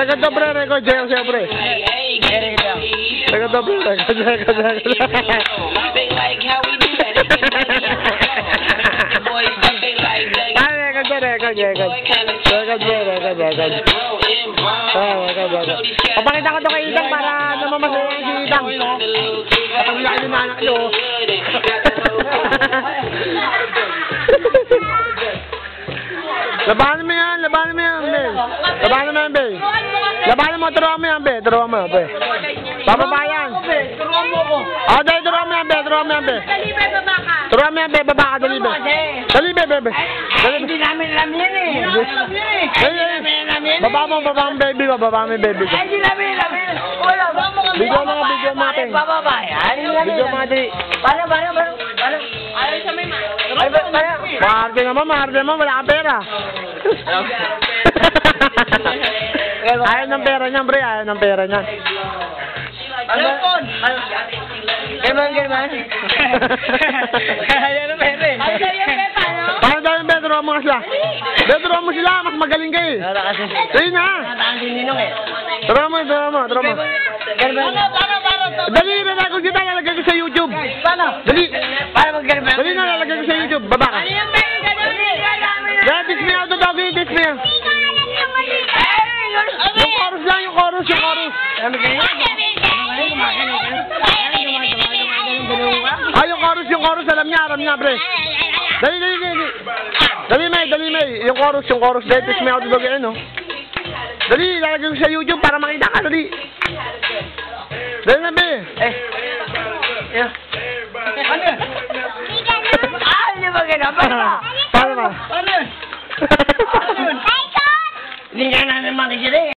Taga-dobre record sa'yo, siyempre. Taga-dobre record. Papakita ko to kay Idang para namamasaya si Idang. Kapag laki ng anak nyo. Labanan mo yan, Be. Labanan mo yan, Be. Labanan mo, turuan mo yan, Be. Bababa yan. Turuan mo ko. Oh, dali, turuan mo yan, Be. Turuan mo yan, Be. Dali, Be, baba ka. Turuan mo yan, Be. Baba ka, dali, Be. Dali, Be, Be. Hindi namin alam yan eh. Baba mo, baby ko. Baba mo yung baby ko. Hindi namin alam yan. Wala ba mo kami? Video mo, video mo natin. Bababa yan. Video mo, dali. Paano? Ayaw sa may Maharte mo, wala kang pera. Ayaw ng pera niyan, bre. Ayaw ng pera niyan. Telepon! German. Ayaw ng pera eh. Paano daw yung pera? Turuan mo nga sila. Turuan mo sila, mas magaling kayo. Sige na. Turuan mo. Dali, lalagay kita, lalagay ko sa YouTube. Paano? Dali. Paano mag-German? Dali na, lalagay ko sa YouTube. Baba ka. Teach me how to talk, teach me. Yung chorus lang, yung chorus. Ah, yung chorus, alam niya, pre. Dali. Dali, May. Yung chorus. Dali, teach me how to talk, no? Dali, lalagay ko sa YouTube para makita ka, dali. Dali na, Be. Ano ba ganun? Paano ba? Hindi nga namin makikita eh.